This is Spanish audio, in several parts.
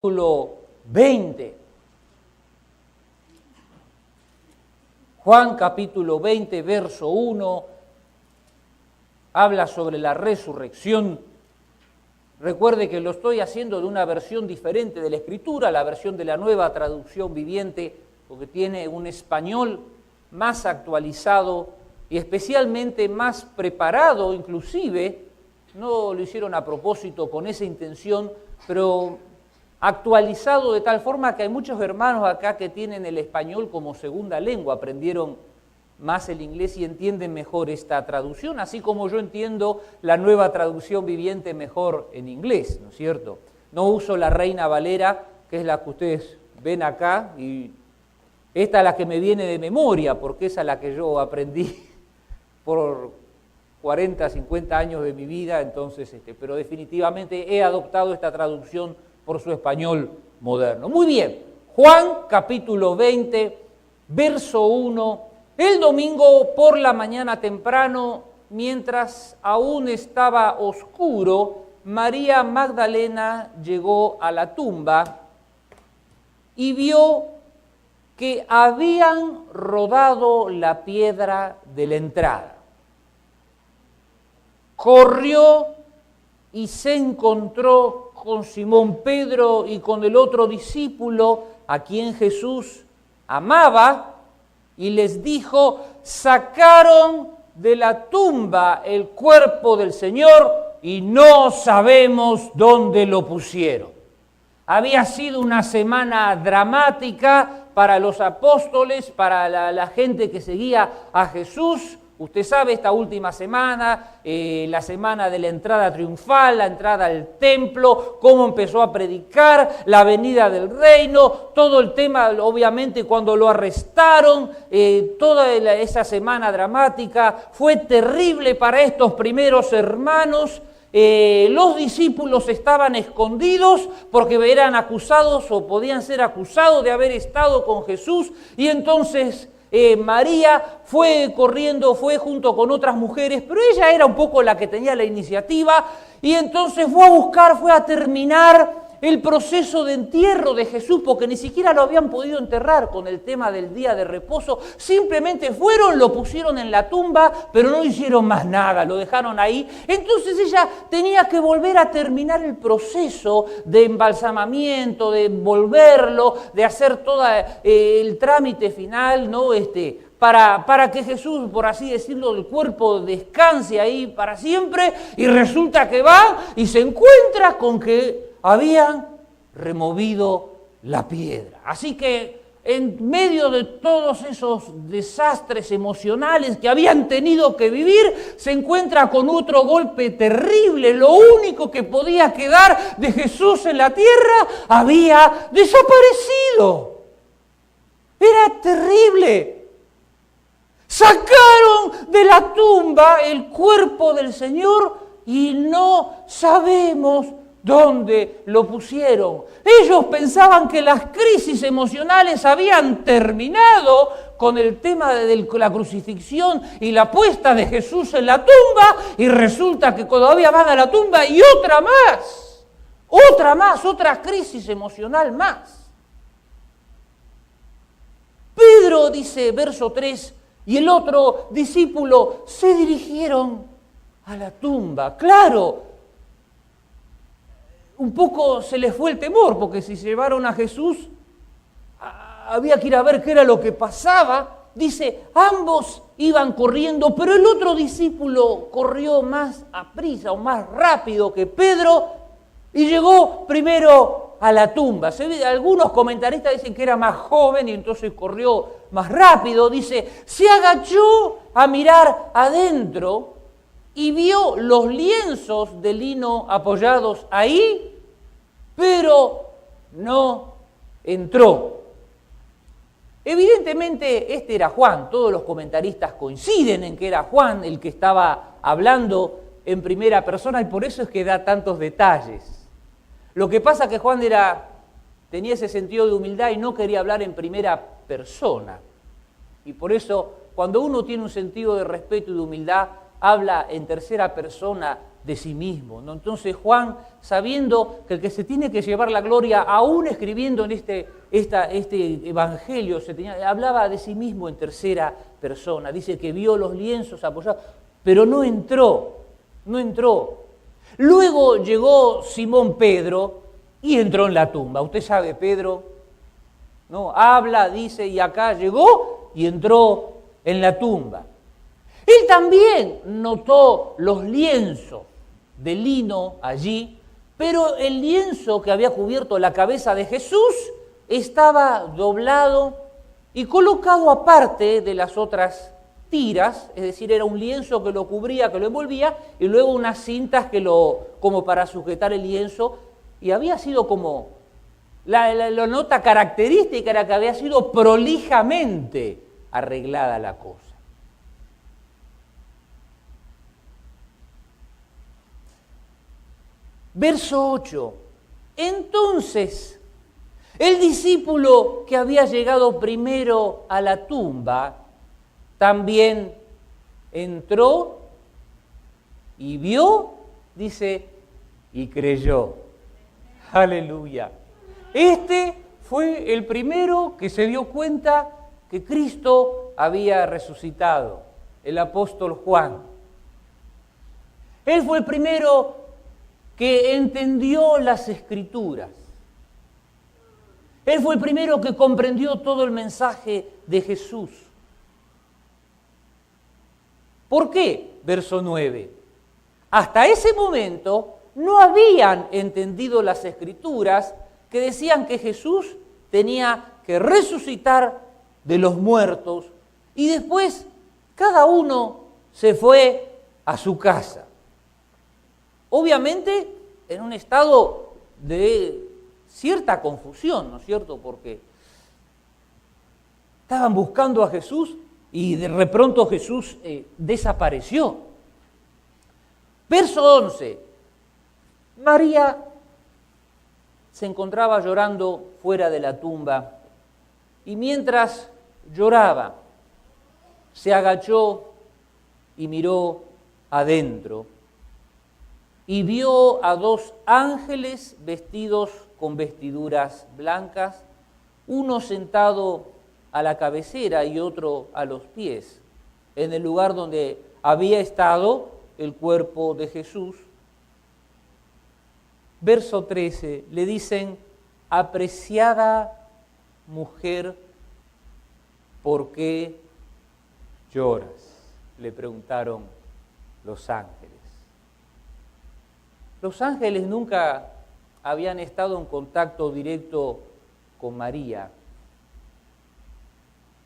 capítulo 20. Juan capítulo 20, verso 1, habla sobre la resurrección. Recuerde que lo estoy haciendo de una versión diferente de la Escritura, la versión de la Nueva Traducción Viviente, porque tiene un español más actualizado y especialmente más preparado, inclusive, no lo hicieron a propósito con esa intención, pero actualizado de tal forma que hay muchos hermanos acá que tienen el español como segunda lengua, aprendieron más el inglés y entienden mejor esta traducción, así como yo entiendo la Nueva Traducción Viviente mejor en inglés, ¿no es cierto? No uso la Reina Valera, que es la que ustedes ven acá, y esta es la que me viene de memoria, porque esa es la que yo aprendí por 40, 50 años de mi vida, entonces, pero definitivamente he adoptado esta traducción por su español moderno. Muy bien, Juan capítulo 20, verso 1, el domingo por la mañana temprano, mientras aún estaba oscuro, María Magdalena llegó a la tumba y vio que habían rodado la piedra de la entrada. Corrió y se encontró con Simón Pedro y con el otro discípulo a quien Jesús amaba y les dijo: sacaron de la tumba el cuerpo del Señor y no sabemos dónde lo pusieron. Había sido una semana dramática para los apóstoles, para la gente que seguía a Jesús. Usted sabe, esta última semana, la semana de la entrada triunfal, la entrada al templo, cómo empezó a predicar, la venida del reino, todo el tema, obviamente, cuando lo arrestaron, toda esa semana dramática fue terrible para estos primeros hermanos. Los discípulos estaban escondidos porque eran acusados o podían ser acusados de haber estado con Jesús, y entonces María fue corriendo, fue junto con otras mujeres, pero ella era un poco la que tenía la iniciativa, y entonces fue a buscar, fue a terminar el proceso de entierro de Jesús, porque ni siquiera lo habían podido enterrar con el tema del día de reposo. Simplemente fueron, lo pusieron en la tumba, pero no hicieron más nada, lo dejaron ahí. Entonces ella tenía que volver a terminar el proceso de embalsamamiento, de envolverlo, de hacer todo el trámite final, ¿no? Para que Jesús, por así decirlo, el cuerpo descanse ahí para siempre, y resulta que va y se encuentra con que habían removido la piedra. Así que en medio de todos esos desastres emocionales que habían tenido que vivir, se encuentra con otro golpe terrible. Lo único que podía quedar de Jesús en la tierra había desaparecido. Era terrible. Sacaron de la tumba el cuerpo del Señor y no sabemos dónde lo pusieron. Ellos pensaban que las crisis emocionales habían terminado con el tema de la crucifixión y la puesta de Jesús en la tumba, y resulta que todavía van a la tumba y otra crisis emocional más. Pedro, dice verso 3, y el otro discípulo se dirigieron a la tumba. Claro, un poco se les fue el temor, porque si llevaron a Jesús, había que ir a ver qué era lo que pasaba. Dice, ambos iban corriendo, pero el otro discípulo corrió más aprisa o más rápido que Pedro y llegó primero a la tumba. Algunos comentaristas dicen que era más joven y entonces corrió más rápido. Dice, se agachó a mirar adentro y vio los lienzos de lino apoyados ahí, pero no entró. Evidentemente este era Juan, todos los comentaristas coinciden en que era Juan el que estaba hablando en primera persona, y por eso es que da tantos detalles. Lo que pasa es que Juan tenía ese sentido de humildad y no quería hablar en primera persona, y por eso cuando uno tiene un sentido de respeto y de humildad, habla en tercera persona de sí mismo, ¿no? Entonces Juan, sabiendo que el que se tiene que llevar la gloria, aún escribiendo en este evangelio, hablaba de sí mismo en tercera persona. Dice que vio los lienzos apoyados, pero no entró. Luego llegó Simón Pedro y entró en la tumba. Usted sabe, Pedro, ¿no? Habla, dice, y acá llegó y entró en la tumba. Él también notó los lienzos de lino allí, pero el lienzo que había cubierto la cabeza de Jesús estaba doblado y colocado aparte de las otras tiras, es decir, era un lienzo que lo cubría, que lo envolvía, y luego unas cintas como para sujetar el lienzo, y había sido como, la nota característica era que había sido prolijamente arreglada la cosa. Verso 8. Entonces, el discípulo que había llegado primero a la tumba también entró y vio, dice, y creyó. Aleluya. Este fue el primero que se dio cuenta que Cristo había resucitado, el apóstol Juan. Él fue el primero que entendió las Escrituras. Él fue el primero que comprendió todo el mensaje de Jesús. ¿Por qué? Verso 9. Hasta ese momento no habían entendido las Escrituras que decían que Jesús tenía que resucitar de los muertos y después cada uno se fue a su casa. Obviamente en un estado de cierta confusión, ¿no es cierto? Porque estaban buscando a Jesús y de repronto Jesús desapareció. Verso 11. María se encontraba llorando fuera de la tumba y mientras lloraba se agachó y miró adentro. Y vio a dos ángeles vestidos con vestiduras blancas, uno sentado a la cabecera y otro a los pies, en el lugar donde había estado el cuerpo de Jesús. Verso 13, le dicen, apreciada mujer, ¿por qué lloras? Le preguntaron los ángeles. Los ángeles nunca habían estado en contacto directo con María,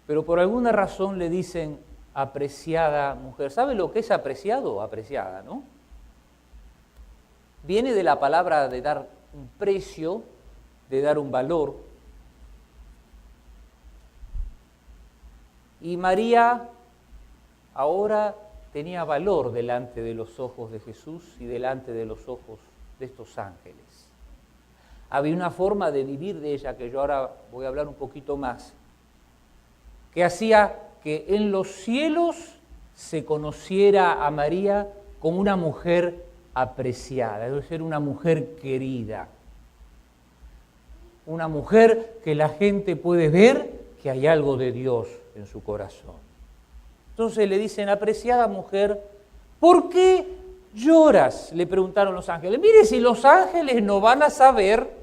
pero por alguna razón le dicen apreciada mujer. ¿Sabe lo que es apreciado o apreciada, no? Viene de la palabra de dar un precio, de dar un valor. Y María ahora tenía valor delante de los ojos de Jesús y delante de los ojos de estos ángeles. Había una forma de vivir de ella, que yo ahora voy a hablar un poquito más, que hacía que en los cielos se conociera a María como una mujer apreciada, es decir, una mujer querida, una mujer que la gente puede ver que hay algo de Dios en su corazón. Entonces le dicen, apreciada mujer, ¿por qué lloras? Le preguntaron los ángeles. Mire si los ángeles no van a saber,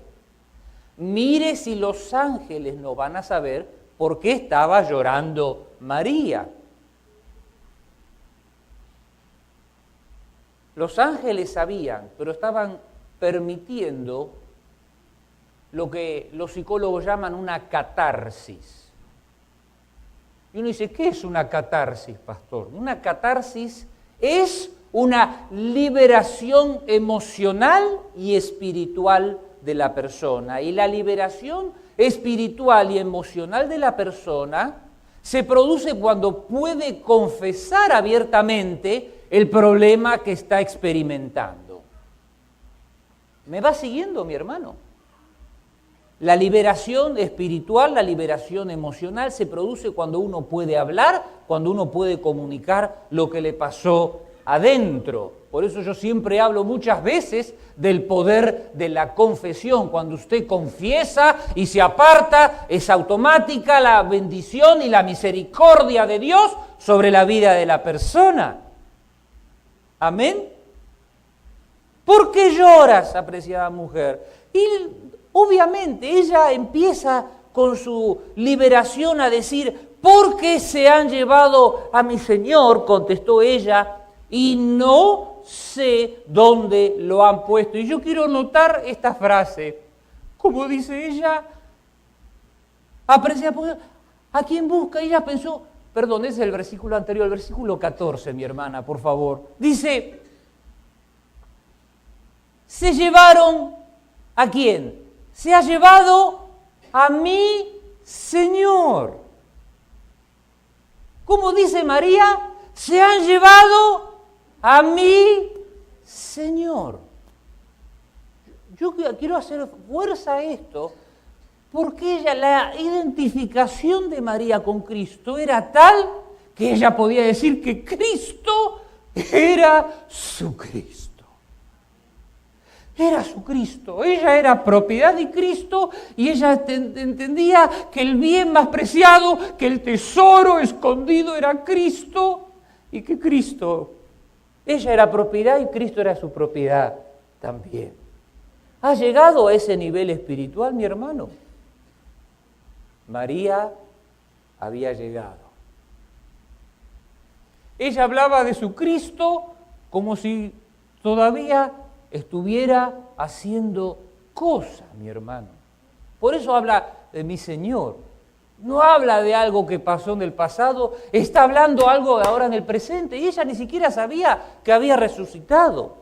por qué estaba llorando María. Los ángeles sabían, pero estaban permitiendo lo que los psicólogos llaman una catarsis. Y uno dice, ¿qué es una catarsis, pastor? Una catarsis es una liberación emocional y espiritual de la persona. Y la liberación espiritual y emocional de la persona se produce cuando puede confesar abiertamente el problema que está experimentando. ¿Me va siguiendo, mi hermano? La liberación espiritual, la liberación emocional se produce cuando uno puede hablar, cuando uno puede comunicar lo que le pasó adentro. Por eso yo siempre hablo muchas veces del poder de la confesión. Cuando usted confiesa y se aparta, es automática la bendición y la misericordia de Dios sobre la vida de la persona. Amén. ¿Por qué lloras, apreciada mujer? Y obviamente ella empieza con su liberación a decir, ¿por qué se han llevado a mi Señor? Contestó ella, y no sé dónde lo han puesto. Y yo quiero notar esta frase, como dice ella, apreciada mujer, ¿a quién busca? Ella pensó, perdón, ese es el versículo anterior, el versículo 14, mi hermana, por favor. Dice, se llevaron, ¿a quién? Se ha llevado a mi Señor. ¿Cómo dice María? Se han llevado a mi Señor. Yo quiero hacer fuerza a esto, porque la identificación de María con Cristo era tal que ella podía decir que Cristo era su Cristo. Era su Cristo, ella era propiedad de Cristo y ella entendía que el bien más preciado, que el tesoro escondido era Cristo y que Cristo, ella era propiedad y Cristo era su propiedad también. ¿Ha llegado a ese nivel espiritual, mi hermano? María había llegado. Ella hablaba de su Cristo como si todavía estuviera haciendo cosas, mi hermano. Por eso habla de mi Señor. No habla de algo que pasó en el pasado, está hablando algo de ahora en el presente. Y ella ni siquiera sabía que había resucitado.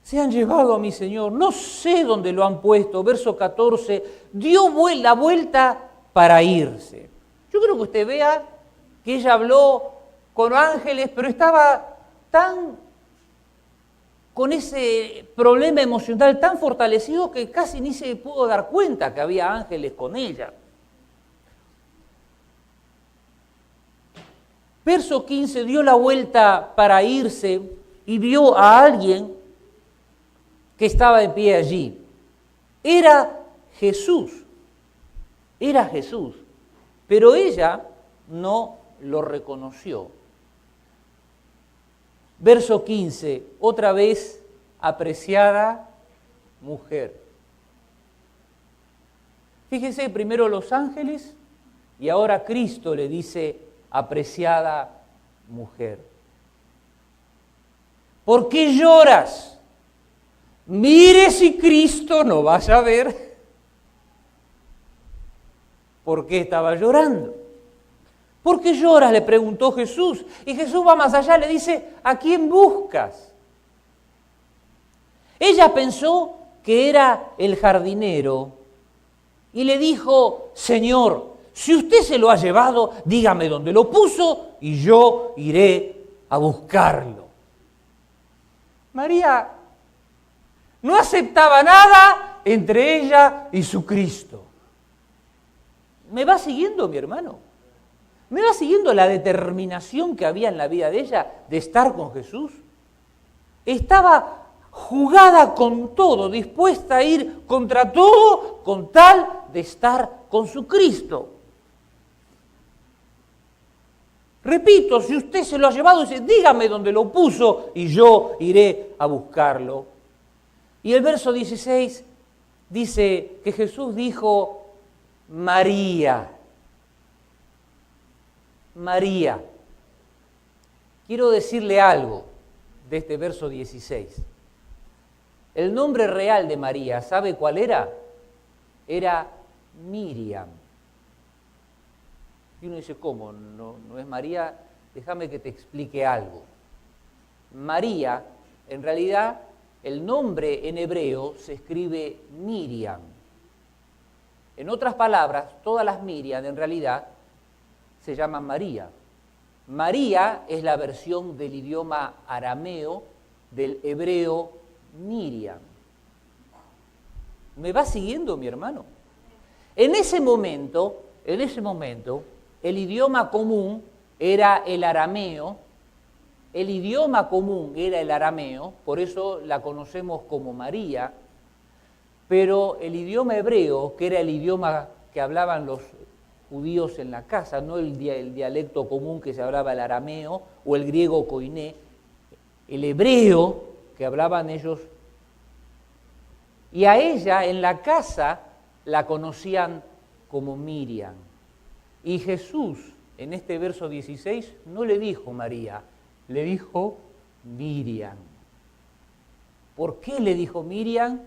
Se han llevado a mi Señor, no sé dónde lo han puesto. Verso 14, dio la vuelta para irse. Yo creo que usted vea que ella habló con ángeles, pero estaba con ese problema emocional tan fortalecido que casi ni se pudo dar cuenta que había ángeles con ella. Verso 15, dio la vuelta para irse y vio a alguien que estaba en pie allí. Era Jesús. Pero ella no lo reconoció. Verso 15, otra vez, apreciada mujer. Fíjese, primero los ángeles y ahora Cristo le dice, apreciada mujer. ¿Por qué lloras? Mire si Cristo no vas a ver. ¿Por qué estaba llorando? ¿Por qué lloras?, le preguntó Jesús. Y Jesús va más allá, le dice, ¿a quién buscas? Ella pensó que era el jardinero y le dijo, Señor, si usted se lo ha llevado, dígame dónde lo puso y yo iré a buscarlo. María no aceptaba nada entre ella y su Cristo. ¿Me va siguiendo, mi hermano? ¿Me va siguiendo la determinación que había en la vida de ella de estar con Jesús? Estaba jugada con todo, dispuesta a ir contra todo con tal de estar con su Cristo. Repito, si usted se lo ha llevado, dice, dígame dónde lo puso y yo iré a buscarlo. Y el verso 16 dice que Jesús dijo, María. María. Quiero decirle algo de este verso 16. El nombre real de María, ¿sabe cuál era? Era Miriam. Y uno dice, ¿cómo? ¿No es María? Déjame que te explique algo. María, en realidad, el nombre en hebreo se escribe Miriam. En otras palabras, todas las Miriam en realidad se llaman María. María es la versión del idioma arameo del hebreo Miriam. ¿Me va siguiendo, mi hermano? En ese momento, el idioma común era el arameo. El idioma común era el arameo, por eso la conocemos como María, pero el idioma hebreo, que era el idioma que hablaban los judíos en la casa, no el dialecto común que se hablaba el arameo o el griego koiné, el hebreo que hablaban ellos, y a ella en la casa la conocían como Miriam. Y Jesús, en este verso 16, no le dijo María, le dijo Miriam. ¿Por qué le dijo Miriam?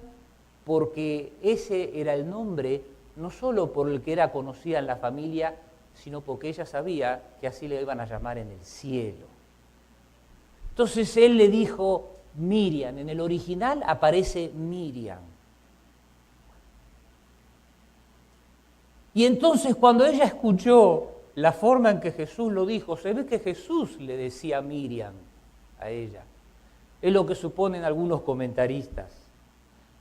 Porque ese era el nombre, no solo por el que era conocida en la familia, sino porque ella sabía que así le iban a llamar en el cielo. Entonces él le dijo Miriam, en el original aparece Miriam. Y entonces cuando ella escuchó la forma en que Jesús lo dijo, se ve que Jesús le decía Miriam a ella. Es lo que suponen algunos comentaristas.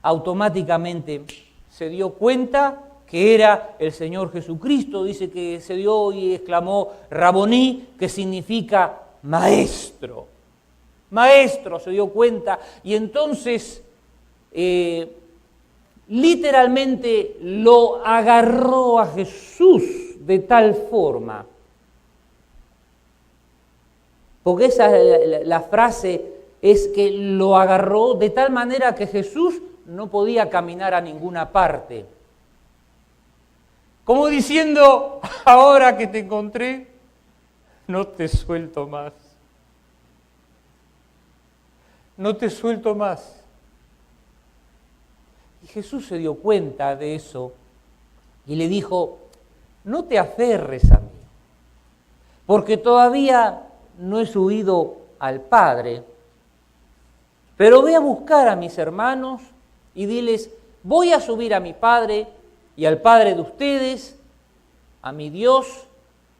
Automáticamente se dio cuenta que era el Señor Jesucristo. Dice que se dio y exclamó Raboní, que significa maestro. Maestro, se dio cuenta. Y entonces literalmente lo agarró a Jesús de tal forma, porque esa la frase es que lo agarró de tal manera que Jesús no podía caminar a ninguna parte. Como diciendo, ahora que te encontré, no te suelto más. No te suelto más. Y Jesús se dio cuenta de eso y le dijo, no te aferres a mí, porque todavía no he subido al Padre, pero ve a buscar a mis hermanos y diles, voy a subir a mi Padre y al Padre de ustedes, a mi Dios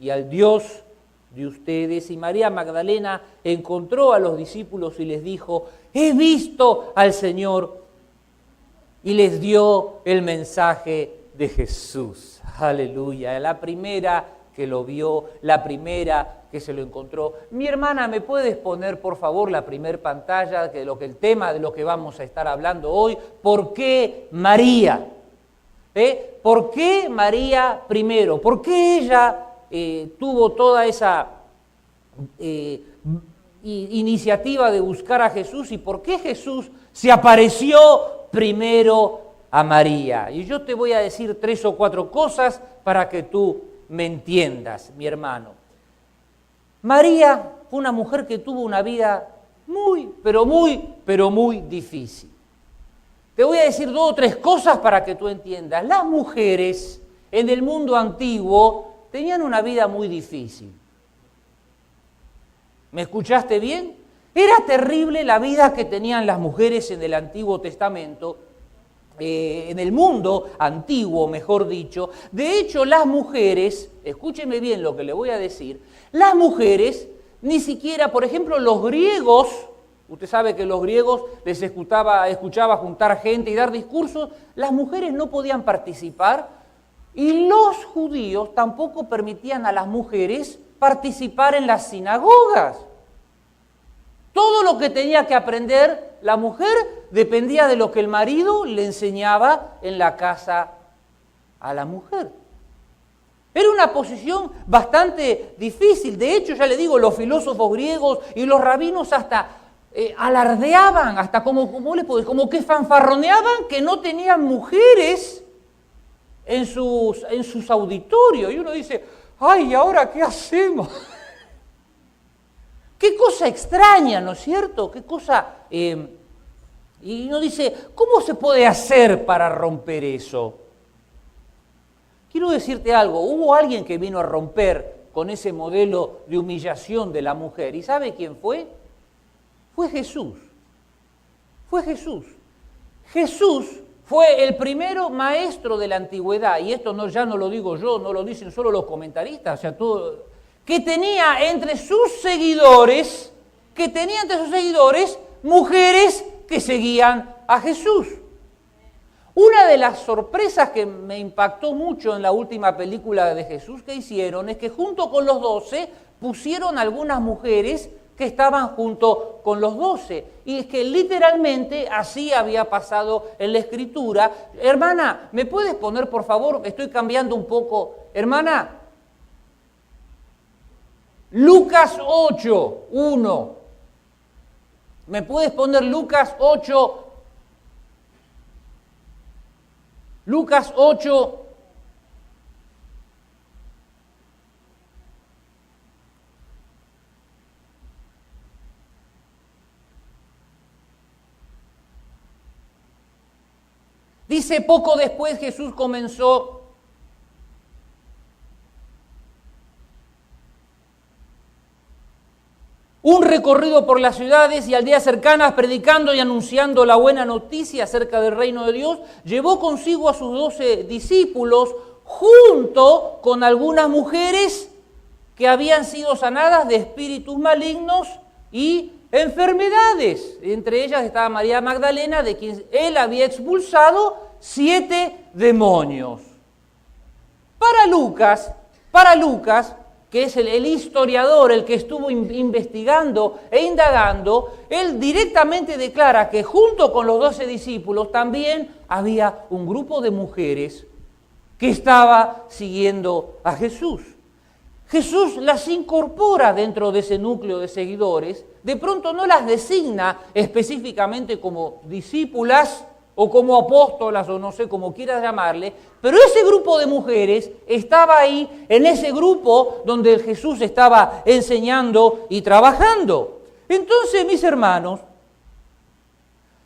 y al Dios de ustedes. Y María Magdalena encontró a los discípulos y les dijo, he visto al Señor, y les dio el mensaje de Jesús. Aleluya, la primera que lo vio, la primera que se lo encontró. Mi hermana, ¿me puedes poner por favor la primer pantalla de el tema de lo que vamos a estar hablando hoy? ¿Por qué María? ¿Por qué María primero? ¿Por qué ella tuvo toda esa iniciativa de buscar a Jesús? ¿Y por qué Jesús se apareció primero a María? Y yo te voy a decir 3 o 4 cosas para que tú me entiendas, mi hermano. María fue una mujer que tuvo una vida muy, pero muy difícil. Te voy a decir 2 o 3 cosas para que tú entiendas. Las mujeres en el mundo antiguo tenían una vida muy difícil. ¿Me escuchaste bien? Era terrible la vida que tenían las mujeres en el Antiguo Testamento, en el mundo antiguo, mejor dicho. De hecho, las mujeres, escúcheme bien lo que le voy a decir, las mujeres, ni siquiera, por ejemplo, los griegos, usted sabe que los griegos les escuchaba juntar gente y dar discursos, las mujeres no podían participar y los judíos tampoco permitían a las mujeres participar en las sinagogas. Todo lo que tenía que aprender la mujer dependía de lo que el marido le enseñaba en la casa a la mujer. Era una posición bastante difícil. De hecho, ya le digo, los filósofos griegos y los rabinos hasta alardeaban, hasta como que fanfarroneaban que no tenían mujeres en sus auditorios. Y uno dice, ay, ¿y ahora qué hacemos? Qué cosa extraña, ¿no es cierto? Qué cosa... y uno dice, ¿cómo se puede hacer para romper eso? Quiero decirte algo, hubo alguien que vino a romper con ese modelo de humillación de la mujer. ¿Y sabe quién fue? Fue Jesús. Fue Jesús. Jesús fue el primero maestro de la antigüedad, y esto ya no lo digo yo, no lo dicen solo los comentaristas, o sea, todo... que tenía entre sus seguidores mujeres que seguían a Jesús. Una de las sorpresas que me impactó mucho en la última película de Jesús que hicieron es que junto con los 12 pusieron algunas mujeres que estaban junto con los 12. Y es que literalmente así había pasado en la Escritura. Hermana, ¿me puedes poner, por favor? Estoy cambiando un poco. Hermana, Lucas 8, 1. ¿Me puedes poner Lucas 8? Lucas 8. Dice, poco después Jesús comenzó un recorrido por las ciudades y aldeas cercanas, predicando y anunciando la buena noticia acerca del reino de Dios. Llevó consigo a sus 12 discípulos, junto con algunas mujeres que habían sido sanadas de espíritus malignos y enfermedades. Entre ellas estaba María Magdalena, de quien él había expulsado 7 demonios. Para Lucas, que es el historiador, el que estuvo investigando e indagando, él directamente declara que junto con los 12 discípulos también había un grupo de mujeres que estaba siguiendo a Jesús. Jesús las incorpora dentro de ese núcleo de seguidores, de pronto no las designa específicamente como discípulas o como apóstolas o no sé cómo quieras llamarle, pero ese grupo de mujeres estaba ahí, en ese grupo donde Jesús estaba enseñando y trabajando. Entonces, mis hermanos,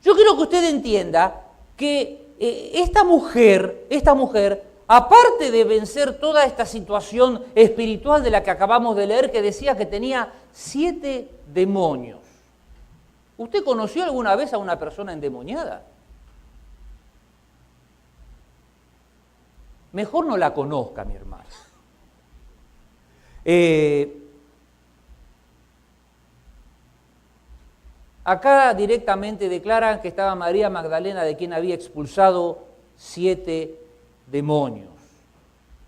yo quiero que usted entienda que esta mujer, aparte de vencer toda esta situación espiritual de la que acabamos de leer, que decía que tenía 7 demonios. ¿Usted conoció alguna vez a una persona endemoniada? Mejor no la conozca, mi hermano. Acá directamente declaran que estaba María Magdalena, de quien había expulsado 7 demonios.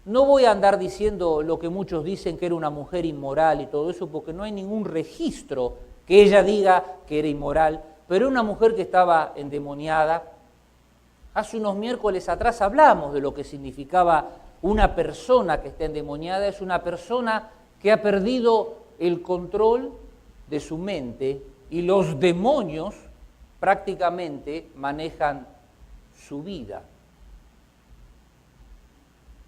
No voy a andar diciendo lo que muchos dicen, que era una mujer inmoral y todo eso, porque no hay ningún registro que ella diga que era inmoral, pero una mujer que estaba endemoniada. Hace unos miércoles atrás hablamos de lo que significaba una persona que está endemoniada. Es una persona que ha perdido el control de su mente y los demonios prácticamente manejan su vida.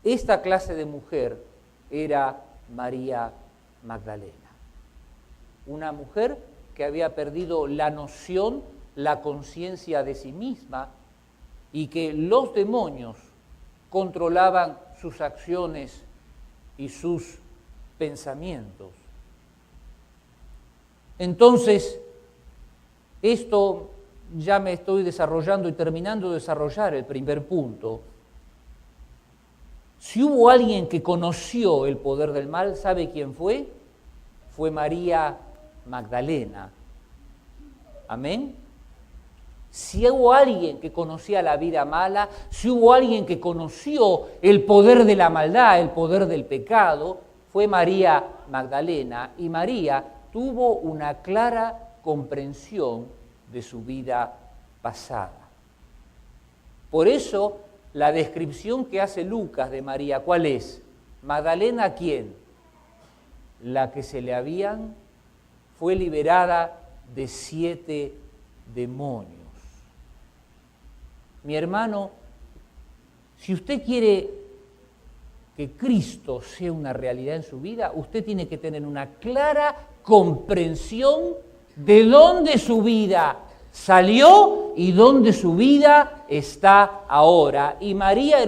Esta clase de mujer era María Magdalena, una mujer que había perdido la noción, la conciencia de sí misma, y que los demonios controlaban sus acciones y sus pensamientos. Entonces, esto ya me estoy desarrollando y terminando de desarrollar el primer punto. Si hubo alguien que conoció el poder del mal, ¿sabe quién fue? Fue María Magdalena. Amén. Si hubo alguien que conocía la vida mala, si hubo alguien que conoció el poder de la maldad, el poder del pecado, fue María Magdalena. Y María tuvo una clara comprensión de su vida pasada. Por eso, la descripción que hace Lucas de María, ¿cuál es? Magdalena, ¿quién? La que fue liberada de 7 demonios. Mi hermano, si usted quiere que Cristo sea una realidad en su vida, usted tiene que tener una clara comprensión de dónde su vida salió y dónde su vida está ahora. Y María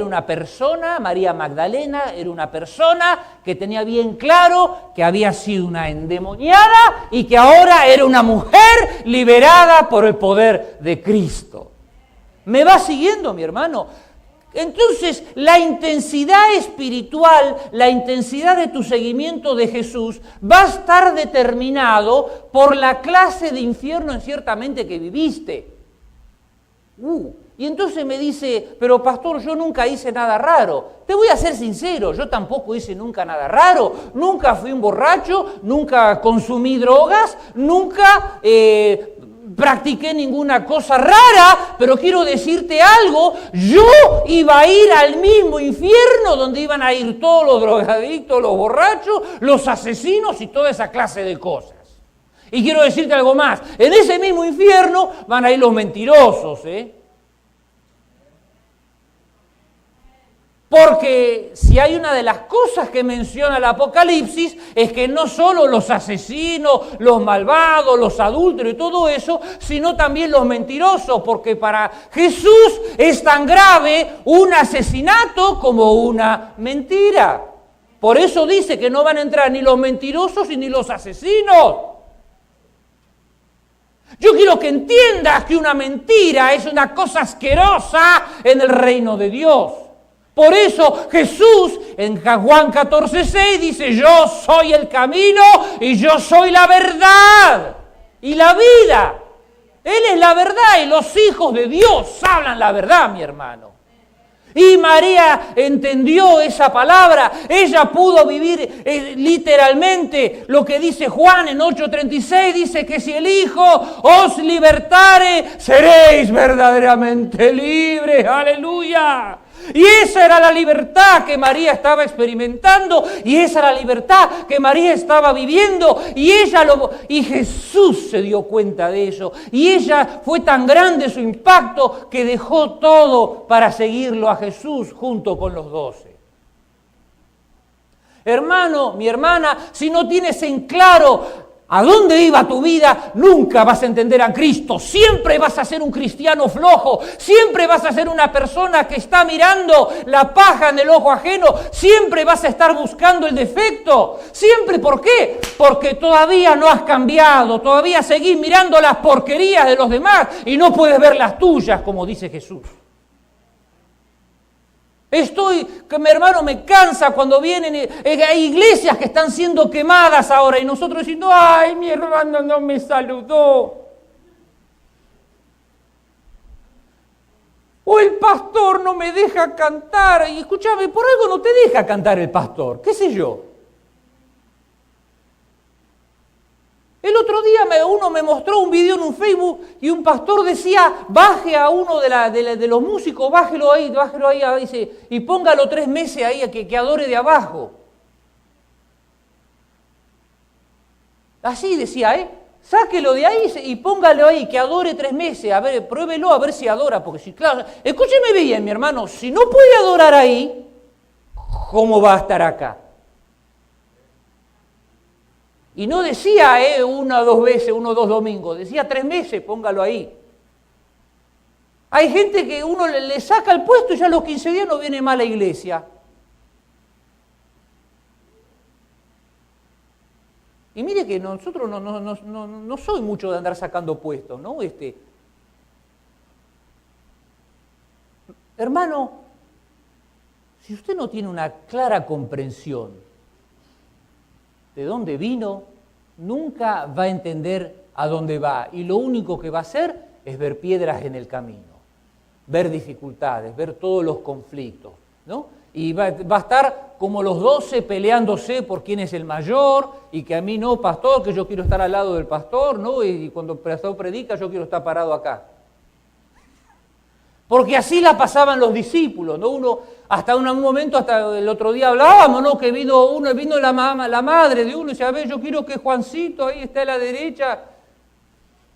Magdalena era una persona que tenía bien claro que había sido una endemoniada y que ahora era una mujer liberada por el poder de Cristo. ¿Me va siguiendo, mi hermano? Entonces, la intensidad espiritual, la intensidad de tu seguimiento de Jesús va a estar determinado por la clase de infierno ciertamente que viviste. Y entonces me dice, pero pastor, yo nunca hice nada raro. Te voy a ser sincero, yo tampoco hice nunca nada raro. Nunca fui un borracho, nunca consumí drogas, nunca practiqué ninguna cosa rara, pero quiero decirte algo, yo iba a ir al mismo infierno donde iban a ir todos los drogadictos, los borrachos, los asesinos y toda esa clase de cosas. Y quiero decirte algo más, en ese mismo infierno van a ir los mentirosos, Porque si hay una de las cosas que menciona el Apocalipsis es que no solo los asesinos, los malvados, los adúlteros y todo eso, sino también los mentirosos, porque para Jesús es tan grave un asesinato como una mentira. Por eso dice que no van a entrar ni los mentirosos ni los asesinos. Yo quiero que entiendas que una mentira es una cosa asquerosa en el reino de Dios. Por eso Jesús en Juan 14:6 dice, yo soy el camino y yo soy la verdad y la vida. Él es la verdad y los hijos de Dios hablan la verdad, mi hermano. Y María entendió esa palabra, ella pudo vivir literalmente lo que dice Juan en 8:36, dice que si el Hijo os libertare, seréis verdaderamente libres, aleluya. Y esa era la libertad que María estaba experimentando, y esa era la libertad que María estaba viviendo, y Jesús se dio cuenta de eso, y ella fue tan grande su impacto que dejó todo para seguirlo a Jesús junto con los 12. Hermano, mi hermana, si no tienes en claro ¿a dónde iba tu vida? Nunca vas a entender a Cristo. Siempre vas a ser un cristiano flojo. Siempre vas a ser una persona que está mirando la paja en el ojo ajeno. Siempre vas a estar buscando el defecto. Siempre, ¿por qué? Porque todavía no has cambiado. Todavía seguís mirando las porquerías de los demás y no puedes ver las tuyas, como dice Jesús. Que mi hermano me cansa cuando vienen, hay iglesias que están siendo quemadas ahora y nosotros diciendo, ay, mi hermano no me saludó. O el pastor no me deja cantar. Y escúchame, por algo no te deja cantar el pastor, qué sé yo. El otro día uno me mostró un video en un Facebook y un pastor decía, baje a uno de los músicos, bájelo ahí, dice, y póngalo 3 meses ahí a que adore de abajo. Así decía, sáquelo de ahí y póngalo ahí, que adore 3 meses, a ver, pruébelo a ver si adora, porque si, claro, escúcheme bien, mi hermano, si no puede adorar ahí, ¿cómo va a estar acá? Y no decía 1 o 2 veces, 1 o 2 domingos, decía 3 meses, póngalo ahí. Hay gente que uno le saca el puesto y ya a los 15 días no viene más a la iglesia. Y mire que nosotros no soy mucho de andar sacando puestos, ¿no? Hermano, si usted no tiene una clara comprensión de dónde vino, nunca va a entender a dónde va. Y lo único que va a hacer es ver piedras en el camino, ver dificultades, ver todos los conflictos, ¿no? Y va a estar como los 12 peleándose por quién es el mayor, y que a mí no, pastor, que yo quiero estar al lado del pastor, ¿no? Y cuando el pastor predica yo quiero estar parado acá. Porque así la pasaban los discípulos, ¿no? Hasta un momento, hasta el otro día hablábamos, ¿no? Que vino la madre de uno y decía, a ver, yo quiero que Juancito ahí esté a la derecha.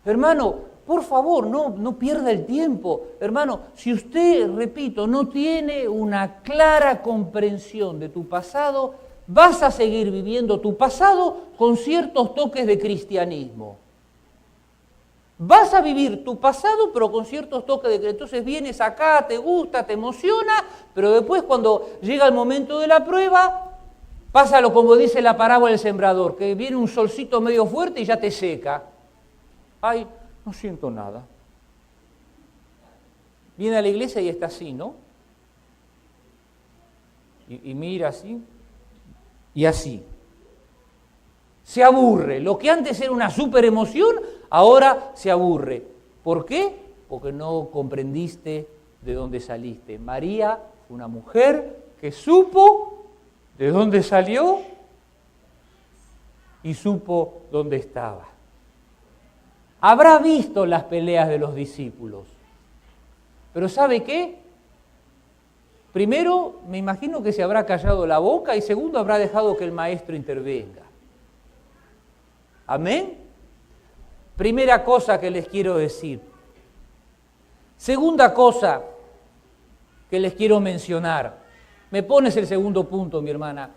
Hermano, por favor, no pierda el tiempo. Hermano, si usted, repito, no tiene una clara comprensión de tu pasado, vas a seguir viviendo tu pasado con ciertos toques de cristianismo. Vas a vivir tu pasado, pero con ciertos toques de que entonces vienes acá, te gusta, te emociona, pero después cuando llega el momento de la prueba, pásalo como dice la parábola del sembrador, que viene un solcito medio fuerte y ya te seca. Ay, no siento nada. Viene a la iglesia y está así, ¿no? Y mira así, y así. Se aburre. Lo que antes era una súper emoción, ahora se aburre. ¿Por qué? porque no comprendiste de dónde saliste. María fue una mujer que supo de dónde salió y supo dónde estaba. Habrá visto las peleas de los discípulos, pero ¿sabe qué? Primero, me imagino que se habrá callado la boca y segundo, habrá dejado que el maestro intervenga. ¿Amén? Primera cosa que les quiero decir. Segunda cosa que les quiero mencionar. Me pones el segundo punto, mi hermana.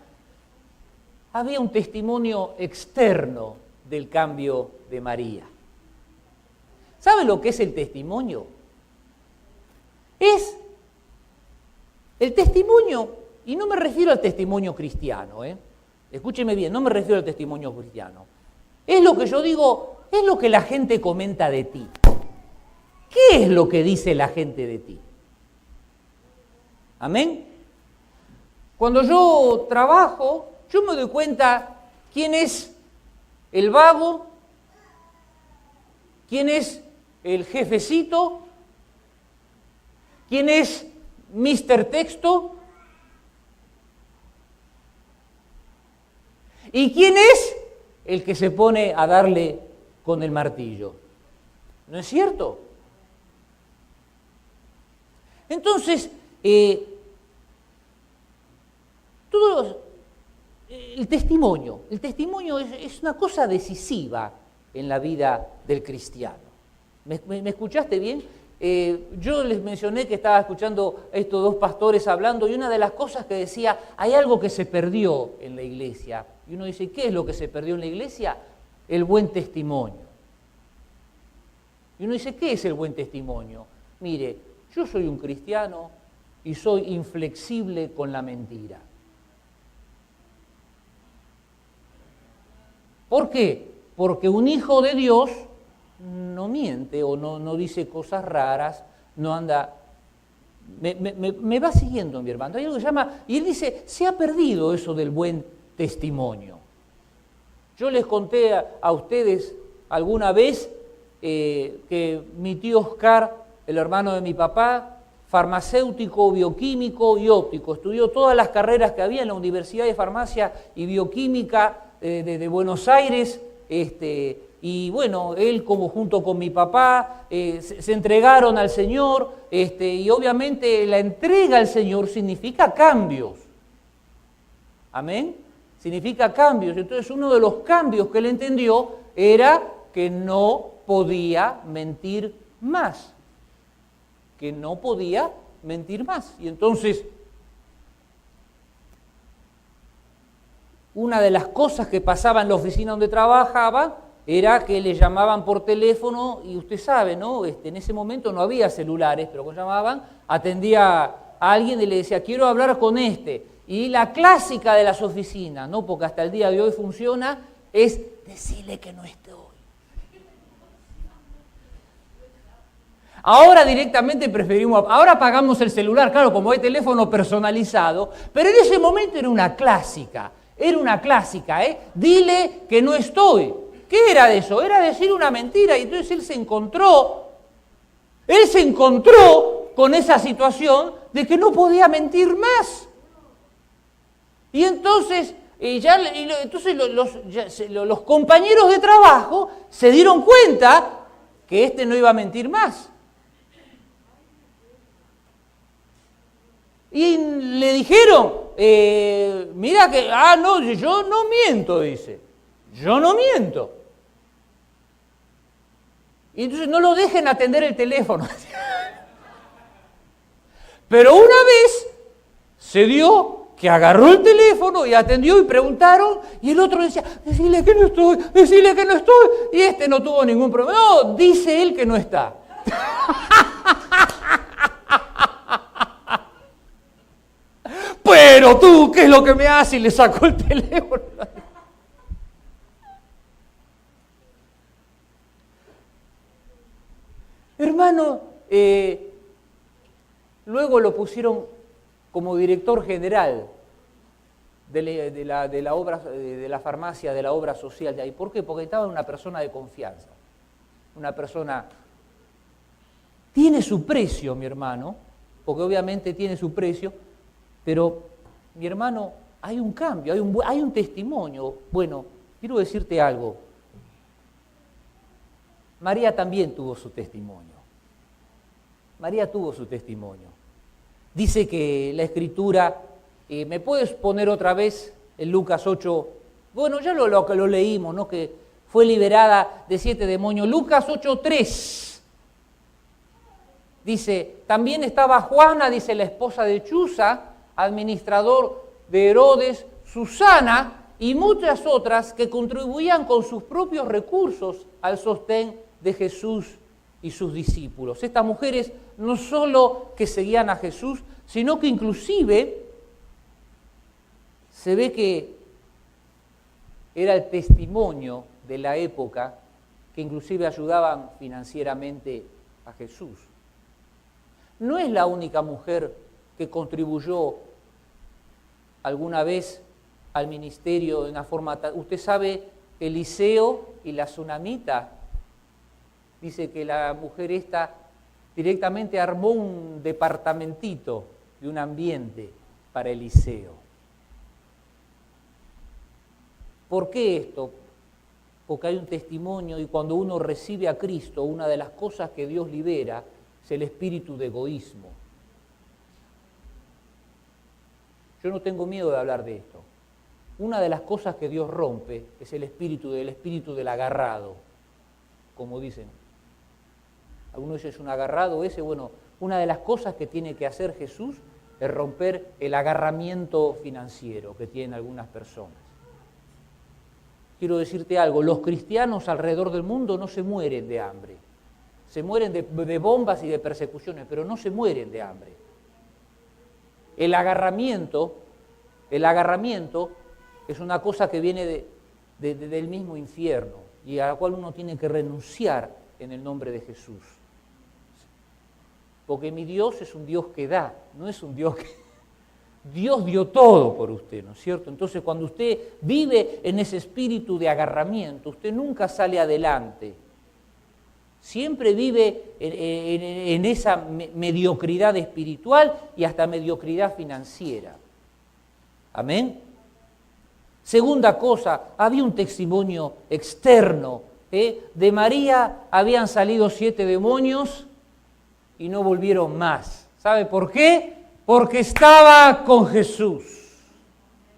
Había un testimonio externo del cambio de María. ¿Sabe lo que es el testimonio? Es el testimonio, y no me refiero al testimonio cristiano, escúcheme bien, no me refiero al testimonio cristiano. Es lo que yo digo, es lo que la gente comenta de ti. ¿Qué es lo que dice la gente de ti? ¿Amén? Cuando yo trabajo, yo me doy cuenta quién es el vago, quién es el jefecito, quién es Mr. Texto y quién es el que se pone a darle con el martillo. ¿No es cierto? Entonces, el testimonio es una cosa decisiva en la vida del cristiano. ¿Me escuchaste bien? Yo les mencioné que estaba escuchando a estos dos pastores hablando y una de las cosas que decía, hay algo que se perdió en la iglesia. Y uno dice, ¿qué es lo que se perdió en la iglesia? El buen testimonio. Y uno dice, ¿qué es el buen testimonio? Mire, yo soy un cristiano y soy inflexible con la mentira. ¿Por qué? Porque un hijo de Dios no miente o no dice cosas raras, no anda... Me va siguiendo, mi hermano. Hay algo que se llama... Y él dice, se ha perdido eso del buen testimonio. Yo les conté a ustedes alguna vez que mi tío Oscar, el hermano de mi papá, farmacéutico, bioquímico y óptico, estudió todas las carreras que había en la Universidad de Farmacia y Bioquímica de Buenos Aires, y bueno, él como junto con mi papá se entregaron al Señor, y obviamente la entrega al Señor significa cambios. ¿Amén? Significa cambios. Entonces uno de los cambios que él entendió era que no podía mentir más. Que no podía mentir más. Y entonces, una de las cosas que pasaba en la oficina donde trabajaba era que le llamaban por teléfono y usted sabe, ¿no? En ese momento no había celulares, pero cuando llamaban, atendía a alguien y le decía, quiero hablar con este. Y la clásica de las oficinas, ¿no? Porque hasta el día de hoy funciona, es decirle que no estoy. Ahora directamente preferimos, ahora pagamos el celular, claro, como hay teléfono personalizado, pero en ese momento era una clásica, dile que no estoy. ¿Qué era de eso? Era decir una mentira, y entonces él se encontró con esa situación de que no podía mentir más. Y entonces, los compañeros de trabajo se dieron cuenta que este no iba a mentir más. Y le dijeron, mira que, no, yo no miento, dice, yo no miento. Y entonces no lo dejen atender el teléfono. Pero una vez se dio que agarró el teléfono y atendió y preguntaron, y el otro decía, decirle que no estoy, y este no tuvo ningún problema. No, dice él que no está. Pero tú, ¿qué es lo que me haces? Y le sacó el teléfono. Hermano, luego lo pusieron como director general de la farmacia, de la obra social de ahí. ¿Por qué? Porque estaba una persona de confianza, una persona Tiene su precio, mi hermano, porque obviamente tiene su precio, pero, mi hermano, hay un cambio, hay un testimonio. Bueno, quiero decirte algo. María también tuvo su testimonio. María tuvo su testimonio. Dice que la Escritura, ¿me puedes poner otra vez en Lucas 8? Bueno, ya lo leímos, ¿no? Que fue liberada de 7 demonios. Lucas 8:3. Dice, también estaba Juana, dice la esposa de Chuza, administrador de Herodes, Susana y muchas otras que contribuían con sus propios recursos al sostén de Jesús y sus discípulos. Estas mujeres no solo que seguían a Jesús, sino que inclusive se ve que era el testimonio de la época que inclusive ayudaban financieramente a Jesús. No es la única mujer que contribuyó alguna vez al ministerio de una forma... Usted sabe, Eliseo y la tsunamita, dice que la mujer esta directamente armó un departamentito de un ambiente para Eliseo. ¿Por qué esto? Porque hay un testimonio y cuando uno recibe a Cristo, una de las cosas que Dios libera es el espíritu de egoísmo. Yo no tengo miedo de hablar de esto. Una de las cosas que Dios rompe es el espíritu del agarrado, como dicen. Algunos dicen, es un agarrado ese. Bueno, una de las cosas que tiene que hacer Jesús es romper el agarramiento financiero que tienen algunas personas. Quiero decirte algo, los cristianos alrededor del mundo no se mueren de hambre. Se mueren de bombas y de persecuciones, pero no se mueren de hambre. El agarramiento es una cosa que viene del mismo infierno y a la cual uno tiene que renunciar en el nombre de Jesús. Porque mi Dios es un Dios que da, no es un Dios que... Dios dio todo por usted, ¿no es cierto? Entonces, cuando usted vive en ese espíritu de agarramiento, usted nunca sale adelante. Siempre vive en esa mediocridad espiritual y hasta mediocridad financiera. Amén. Segunda cosa, había un testimonio externo. De María habían salido 7 demonios y no volvieron más. ¿Sabe por qué? Porque estaba con Jesús.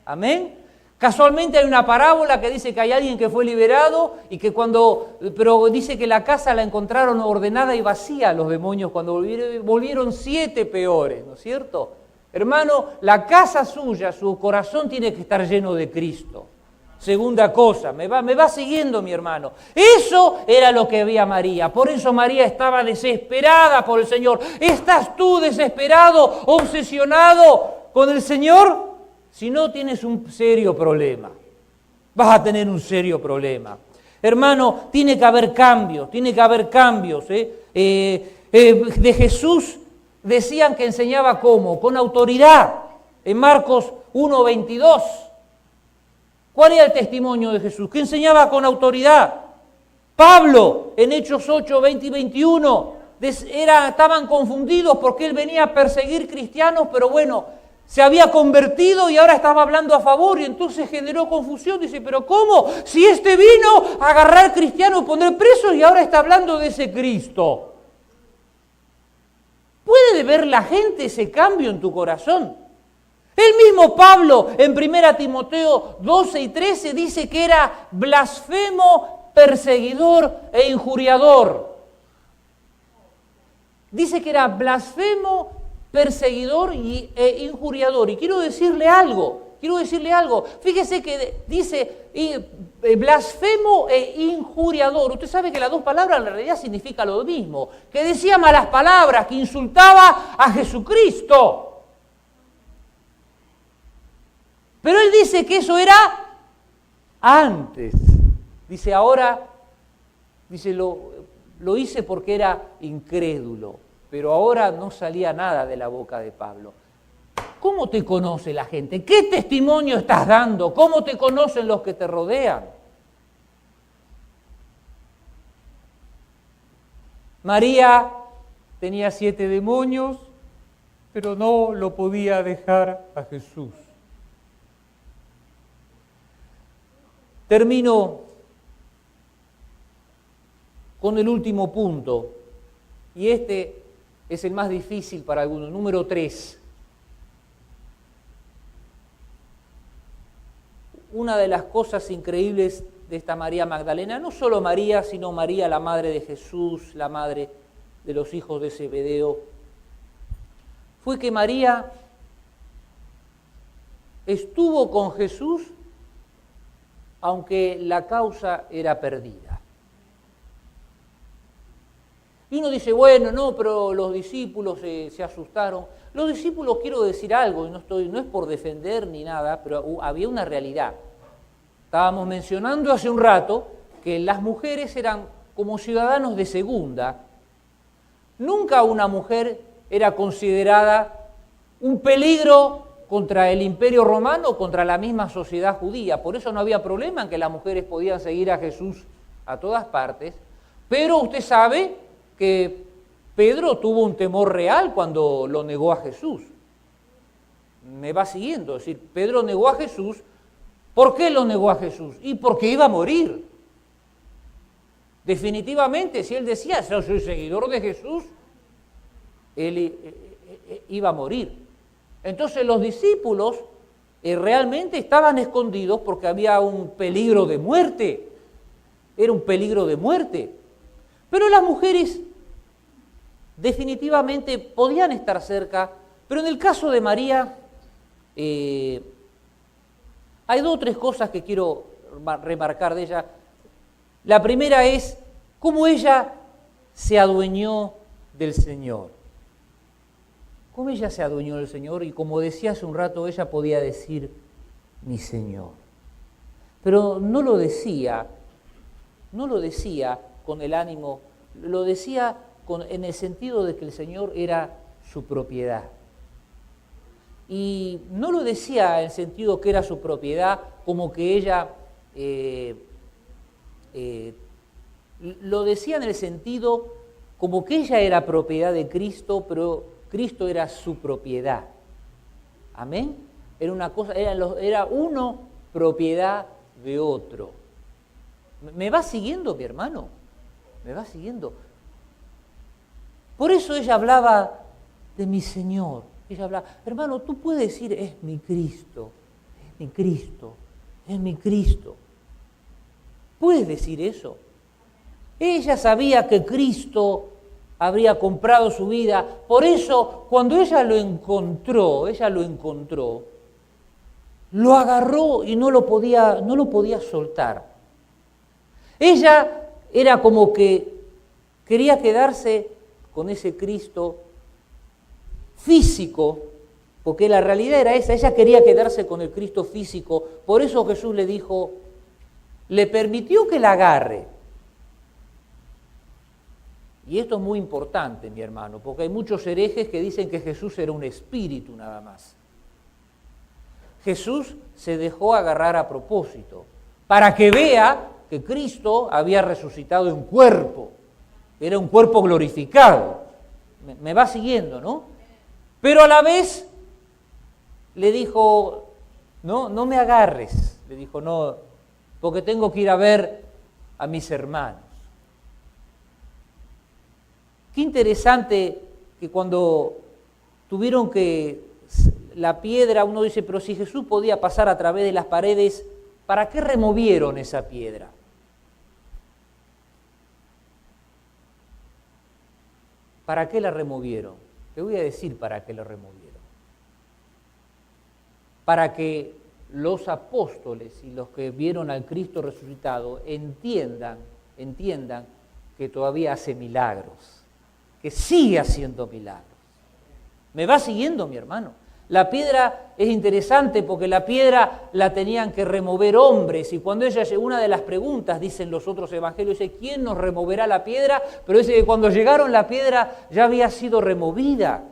Amén. Casualmente hay una parábola que dice que hay alguien que fue liberado y que pero dice que la casa la encontraron ordenada y vacía los demonios cuando volvieron 7 peores, ¿no es cierto? Hermano, la casa suya, su corazón tiene que estar lleno de Cristo. Segunda cosa, me va siguiendo mi hermano. Eso era lo que veía María. Por eso María estaba desesperada por el Señor. ¿Estás tú desesperado, obsesionado con el Señor? Si no, tienes un serio problema. Vas a tener un serio problema. Hermano, tiene que haber cambios. De Jesús decían que enseñaba ¿cómo? Con autoridad. En Marcos 1:22. ¿Cuál era el testimonio de Jesús? Que enseñaba con autoridad. Pablo, en Hechos 8, 20 y 21, estaban confundidos porque él venía a perseguir cristianos, pero bueno, se había convertido y ahora estaba hablando a favor y entonces generó confusión. Dice, pero ¿cómo? Si este vino a agarrar cristianos y poner presos y ahora está hablando de ese Cristo. ¿Puede ver la gente ese cambio en tu corazón? El mismo Pablo en 1 Timoteo 12 y 13 dice que era blasfemo, perseguidor e injuriador. Dice que era blasfemo, perseguidor e injuriador. Y quiero decirle algo. Fíjese que dice blasfemo e injuriador. Usted sabe que las dos palabras en realidad significan lo mismo. Que decía malas palabras, que insultaba a Jesucristo. Pero él dice que eso era antes. Dice ahora, lo hice porque era incrédulo, pero ahora no salía nada de la boca de Pablo. ¿Cómo te conoce la gente? ¿Qué testimonio estás dando? ¿Cómo te conocen los que te rodean? María tenía 7 demonios, pero no lo podía dejar a Jesús. Termino con el último punto, y este es el más difícil para algunos, número 3. Una de las cosas increíbles de esta María Magdalena, no solo María, sino María, la madre de Jesús, la madre de los hijos de Zebedeo, fue que María estuvo con Jesús aunque la causa era perdida. Y uno dice, bueno, no, pero los discípulos se asustaron. Los discípulos, quiero decir algo, y no es por defender ni nada, pero había una realidad. Estábamos mencionando hace un rato que las mujeres eran como ciudadanos de segunda. Nunca una mujer era considerada un peligro contra el Imperio Romano o contra la misma sociedad judía. Por eso no había problema en que las mujeres podían seguir a Jesús a todas partes. Pero usted sabe que Pedro tuvo un temor real cuando lo negó a Jesús. Me va siguiendo, es decir, Pedro negó a Jesús. ¿Por qué lo negó a Jesús? Y porque iba a morir. Definitivamente, si él decía, yo soy seguidor de Jesús, él iba a morir. Entonces los discípulos realmente estaban escondidos porque había un peligro de muerte. Era un peligro de muerte. Pero las mujeres definitivamente podían estar cerca, pero en el caso de María hay 2 o 3 cosas que quiero remarcar de ella. La primera es cómo ella se adueñó del Señor. Cómo ella se adueñó del Señor y como decía hace un rato, ella podía decir, mi Señor. Pero no lo decía con el ánimo, lo decía en el sentido de que el Señor era su propiedad. Y no lo decía en el sentido que era su propiedad, como que ella lo decía en el sentido como que ella era propiedad de Cristo, pero Cristo era su propiedad. Amén. Era una cosa, era uno propiedad de otro. ¿Me va siguiendo, mi hermano? ¿Me va siguiendo? Por eso ella hablaba de mi Señor. Ella hablaba, hermano, tú puedes decir, es mi Cristo, es mi Cristo, es mi Cristo. ¿Puedes decir eso? Ella sabía que Cristo habría comprado su vida. Por eso, cuando ella lo encontró, lo agarró y no lo podía soltar. Ella era como que quería quedarse con ese Cristo físico, porque la realidad era esa, ella quería quedarse con el Cristo físico. Por eso Jesús le dijo, le permitió que la agarre. Y esto es muy importante, mi hermano, porque hay muchos herejes que dicen que Jesús era un espíritu nada más. Jesús se dejó agarrar a propósito, para que vea que Cristo había resucitado en cuerpo, era un cuerpo glorificado. Me va siguiendo, ¿no? Pero a la vez le dijo, no me agarres, le dijo, no, porque tengo que ir a ver a mis hermanos. Qué interesante que cuando tuvieron que la piedra, uno dice, pero si Jesús podía pasar a través de las paredes, ¿para qué removieron esa piedra? ¿Para qué la removieron? Te voy a decir para qué la removieron. Para que los apóstoles y los que vieron al Cristo resucitado entiendan que todavía hace milagros, que sigue haciendo milagros. ¿Me va siguiendo, mi hermano? La piedra es interesante porque la piedra la tenían que remover hombres, y cuando ella llegó, una de las preguntas, dicen los otros evangelios, dice, ¿quién nos removerá la piedra? Pero dice que cuando llegaron la piedra ya había sido removida.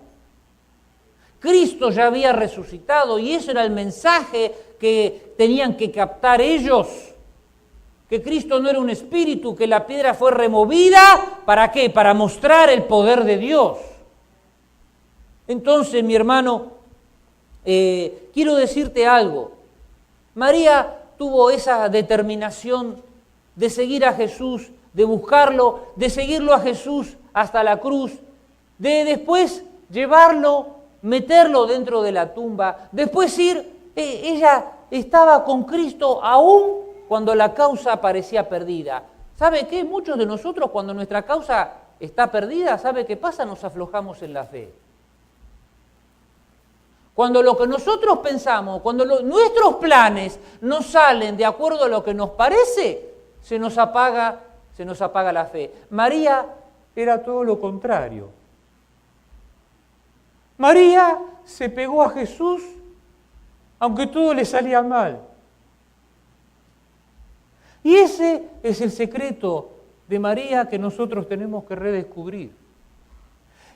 Cristo ya había resucitado y eso era el mensaje que tenían que captar ellos. que Cristo no era un espíritu, que la piedra fue removida, ¿para qué? Para mostrar el poder de Dios. Entonces, mi hermano, quiero decirte algo. María tuvo esa determinación de seguir a Jesús, de buscarlo, de seguirlo a Jesús hasta la cruz, de después llevarlo, meterlo dentro de la tumba, después ella estaba con Cristo aún cuando la causa parecía perdida. ¿Sabe qué? Muchos de nosotros cuando nuestra causa está perdida, ¿sabe qué pasa? Nos aflojamos en la fe. Cuando lo que nosotros pensamos, cuando nuestros planes no salen de acuerdo a lo que nos parece, se nos apaga la fe. María era todo lo contrario. María se pegó a Jesús aunque todo le salía mal. Y ese es el secreto de María que nosotros tenemos que redescubrir.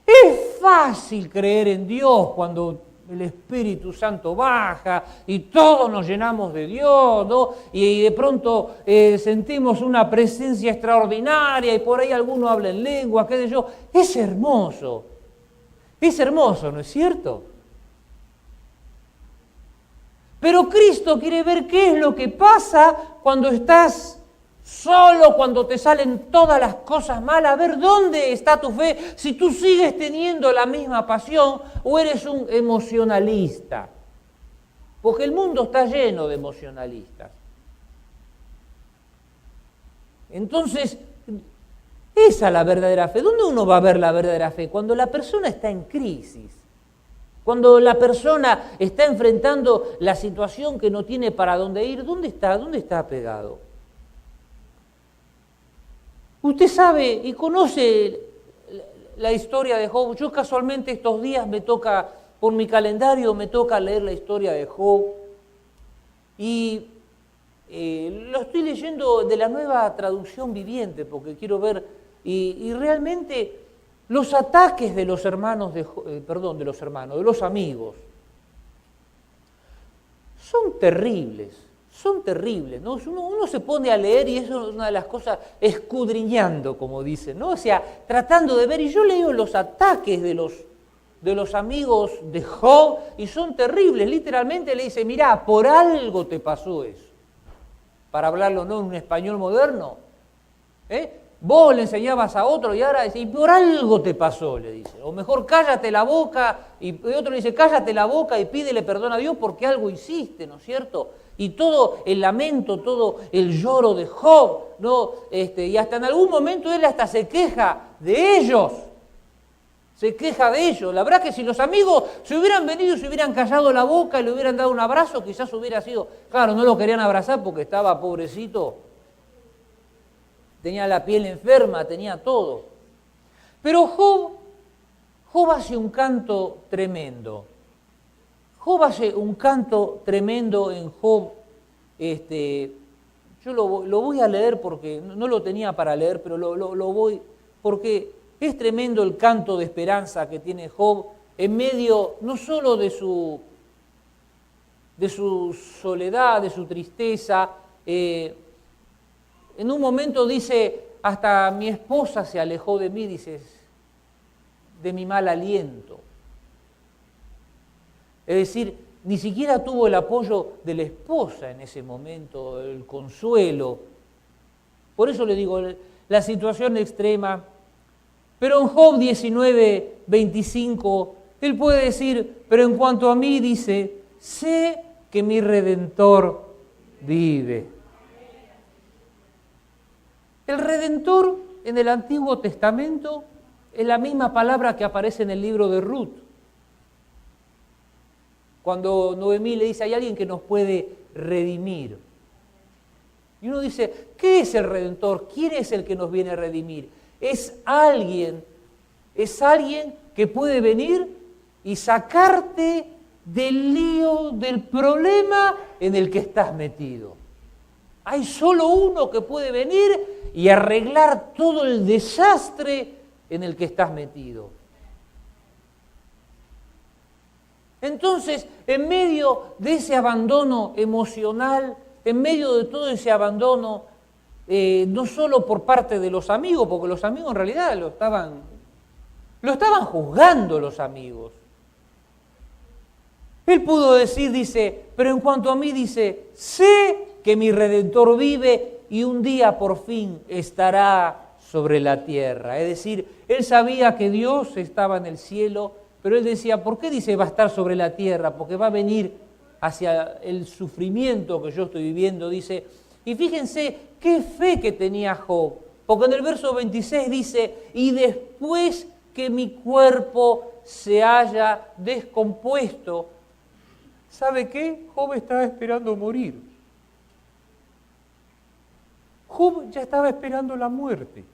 Es fácil creer en Dios cuando el Espíritu Santo baja y todos nos llenamos de Dios, ¿no? Y de pronto sentimos una presencia extraordinaria y por ahí alguno habla en lengua, qué sé yo. Es hermoso, ¿no es cierto? Pero Cristo quiere ver qué es lo que pasa cuando estás solo, cuando te salen todas las cosas malas. A ver dónde está tu fe, si tú sigues teniendo la misma pasión o eres un emocionalista. Porque el mundo está lleno de emocionalistas. Entonces, esa es la verdadera fe. ¿Dónde uno va a ver la verdadera fe? Cuando la persona está en crisis. Cuando la persona está enfrentando la situación que no tiene para dónde ir, ¿dónde está pegado? Usted sabe y conoce la historia de Job. Yo casualmente estos días por mi calendario me toca leer la historia de Job. Y lo estoy leyendo de la Nueva Traducción Viviente, porque quiero ver, y realmente los ataques de los hermanos, de los amigos, son terribles, ¿no? Uno se pone a leer y eso es una de las cosas, escudriñando, como dicen, ¿no? O sea, tratando de ver, y yo leo los ataques de los amigos de Job, y son terribles. Literalmente le dice, mirá, por algo te pasó eso. Para hablarlo no en un español moderno, vos le enseñabas a otro y ahora dice, y por algo te pasó, le dice. O mejor cállate la boca, y otro le dice, cállate la boca y pídele perdón a Dios porque algo hiciste, ¿no es cierto? Y todo el lamento, todo el lloro de Job, ¿no? Y hasta en algún momento él hasta se queja de ellos. La verdad que si los amigos se hubieran venido y se hubieran callado la boca y le hubieran dado un abrazo, quizás hubiera sido, claro, no lo querían abrazar porque estaba pobrecito, tenía la piel enferma, tenía todo. Pero Job hace un canto tremendo. Job hace un canto tremendo en Job. Yo lo voy a leer porque no lo tenía para leer, pero lo voy, porque es tremendo el canto de esperanza que tiene Job en medio no solo de su soledad, de su tristeza. En un momento dice, hasta mi esposa se alejó de mí, dice, de mi mal aliento. Es decir, ni siquiera tuvo el apoyo de la esposa en ese momento, el consuelo. Por eso le digo, la situación extrema. Pero en Job 19:25, él puede decir, pero en cuanto a mí, dice, sé que mi Redentor vive. El Redentor en el Antiguo Testamento es la misma palabra que aparece en el libro de Ruth. Cuando Noemí le dice, hay alguien que nos puede redimir. Y uno dice, ¿qué es el Redentor? ¿Quién es el que nos viene a redimir? Es alguien que puede venir y sacarte del lío, del problema en el que estás metido. Hay solo uno que puede venir y arreglar todo el desastre en el que estás metido. Entonces, en medio de ese abandono emocional, en medio de todo ese abandono, no solo por parte de los amigos, porque los amigos en realidad lo estaban juzgando los amigos. Él pudo decir, dice, pero en cuanto a mí, dice, sé que mi Redentor vive y un día por fin estará sobre la tierra. Es decir, él sabía que Dios estaba en el cielo, pero él decía, ¿por qué dice va a estar sobre la tierra? Porque va a venir hacia el sufrimiento que yo estoy viviendo, dice. Y fíjense qué fe que tenía Job, porque en el verso 26 dice, y después que mi cuerpo se haya descompuesto, ¿sabe qué? Job estaba esperando morir. Job ya estaba esperando la muerte.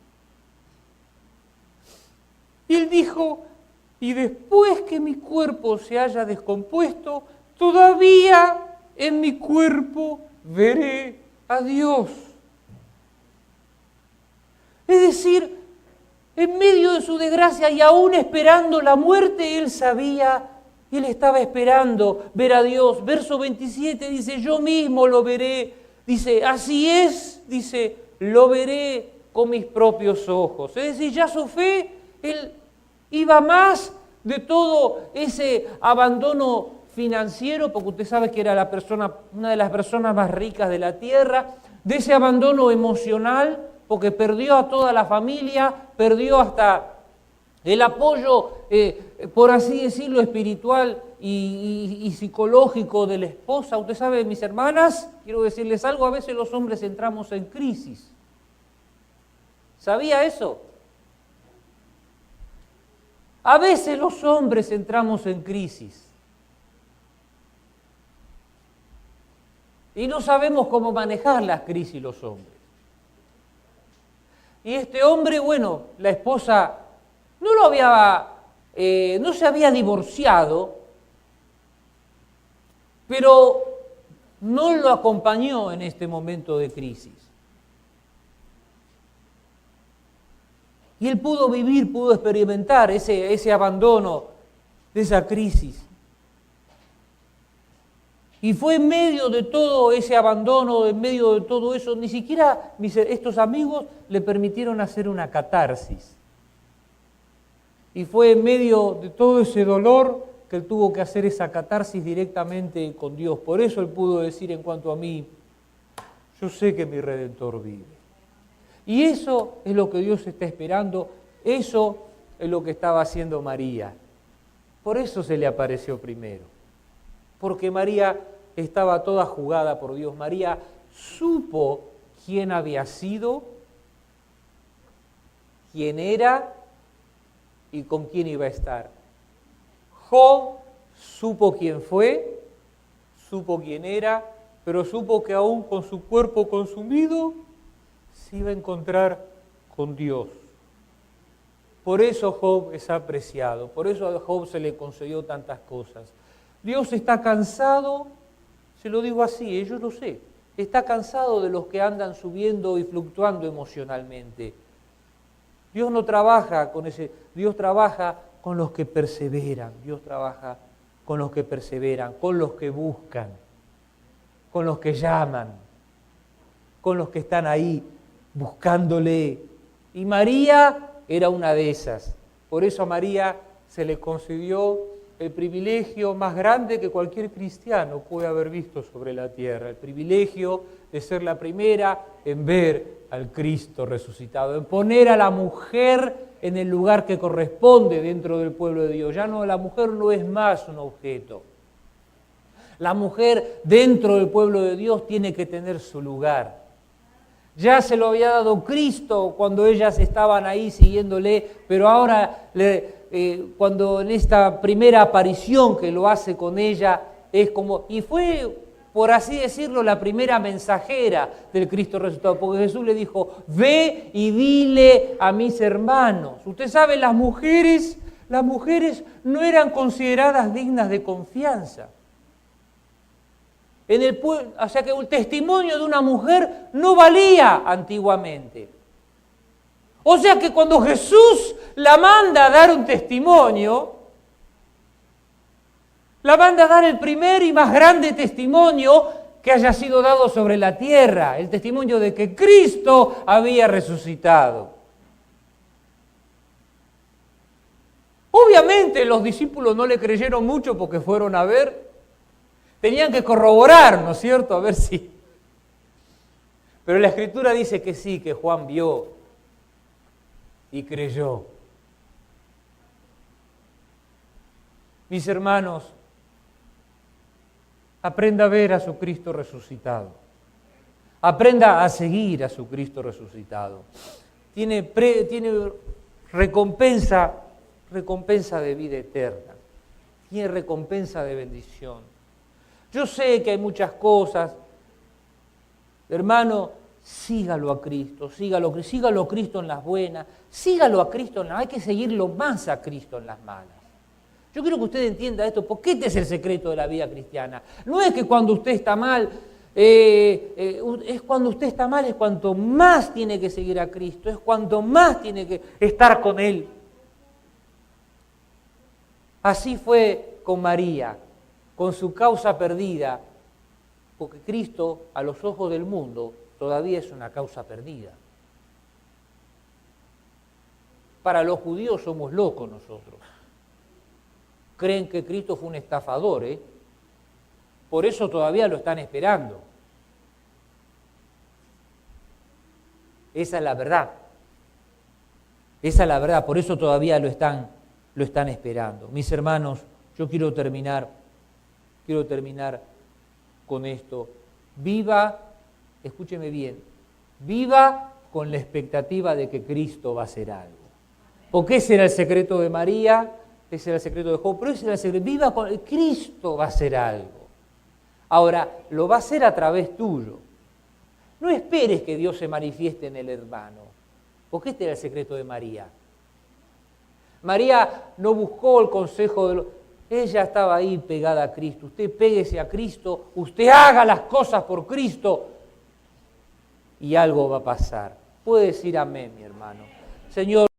Y él dijo, y después que mi cuerpo se haya descompuesto, todavía en mi cuerpo veré a Dios. Es decir, en medio de su desgracia y aún esperando la muerte, él sabía, él estaba esperando ver a Dios. Verso 27 dice, yo mismo lo veré. Dice, así es, dice, lo veré con mis propios ojos. Es decir, ya su fe, él iba más de todo ese abandono financiero, porque usted sabe que era una de las personas más ricas de la tierra, de ese abandono emocional, porque perdió a toda la familia, perdió hasta el apoyo, por así decirlo, espiritual y psicológico de la esposa. Usted sabe, mis hermanas, quiero decirles algo, a veces los hombres entramos en crisis. ¿Sabía eso? A veces los hombres entramos en crisis. Y no sabemos cómo manejar las crisis los hombres. Y este hombre, bueno, la esposa no se había divorciado, pero no lo acompañó en este momento de crisis. Y él pudo vivir, pudo experimentar ese abandono de esa crisis. Y fue en medio de todo ese abandono, en medio de todo eso, ni siquiera estos amigos le permitieron hacer una catarsis. Y fue en medio de todo ese dolor que él tuvo que hacer esa catarsis directamente con Dios. Por eso él pudo decir, en cuanto a mí, yo sé que mi Redentor vive. Y eso es lo que Dios está esperando, eso es lo que estaba haciendo María. Por eso se le apareció primero, porque María estaba toda jugada por Dios. María supo quién había sido, quién era y con quién iba a estar. Job supo quién fue, supo quién era, pero supo que aún con su cuerpo consumido se iba a encontrar con Dios. Por eso Job es apreciado, por eso a Job se le concedió tantas cosas. Dios está cansado, se lo digo así, yo lo sé, está cansado de los que andan subiendo y fluctuando emocionalmente. Dios no trabaja con ese, Dios trabaja con los que perseveran, Dios trabaja con los que perseveran, con los que buscan, con los que llaman, con los que están ahí buscándole. Y María era una de esas. Por eso a María se le concedió el privilegio más grande que cualquier cristiano puede haber visto sobre la tierra, el privilegio de ser la primera en ver al Cristo resucitado, en poner a la mujer en el lugar que corresponde dentro del pueblo de Dios. Ya no, la mujer no es más un objeto. La mujer dentro del pueblo de Dios tiene que tener su lugar. Ya se lo había dado Cristo cuando ellas estaban ahí siguiéndole, pero ahora cuando en esta primera aparición que lo hace con ella, es como, y fue, por así decirlo, la primera mensajera del Cristo resucitado, porque Jesús le dijo, ve y dile a mis hermanos. Usted sabe, las mujeres no eran consideradas dignas de confianza. O sea que el testimonio de una mujer no valía antiguamente. O sea que cuando Jesús la manda a dar un testimonio, la manda a dar el primer y más grande testimonio, que haya sido dado sobre la tierra, el testimonio de que Cristo había resucitado. Obviamente los discípulos no le creyeron mucho porque fueron a ver, tenían que corroborar, ¿no es cierto? A ver si. Pero la Escritura dice que sí, que Juan vio y creyó. Mis hermanos, aprenda a ver a su Cristo resucitado. Aprenda a seguir a su Cristo resucitado. Tiene recompensa de vida eterna. Tiene recompensa de bendición. Yo sé que hay muchas cosas. Hermano, sígalo a Cristo, sígalo a Cristo en las buenas, sígalo a Cristo en las malas. Hay que seguirlo más a Cristo en las malas. Yo quiero que usted entienda esto, porque este es el secreto de la vida cristiana. No es que cuando usted está mal, es cuando usted está mal, es cuanto más tiene que seguir a Cristo, es cuanto más tiene que estar con Él. Así fue con María, con su causa perdida, porque Cristo, a los ojos del mundo, todavía es una causa perdida. Para los judíos somos locos nosotros. Creen que Cristo fue un estafador, ¿eh? Por eso todavía lo están esperando. Esa es la verdad. Esa es la verdad, por eso todavía lo están esperando. Mis hermanos, yo quiero terminar con esto. Viva, escúcheme bien, viva con la expectativa de que Cristo va a hacer algo. Porque ese era el secreto de María, ese era el secreto de Job, pero ese era el secreto. Viva con Cristo va a hacer algo. Ahora, lo va a hacer a través tuyo. No esperes que Dios se manifieste en el hermano, porque este era el secreto de María. María no buscó el consejo de los... Ella estaba ahí pegada a Cristo. Usted péguese a Cristo, usted haga las cosas por Cristo y algo va a pasar. Puede decir amén, mi hermano. Señor.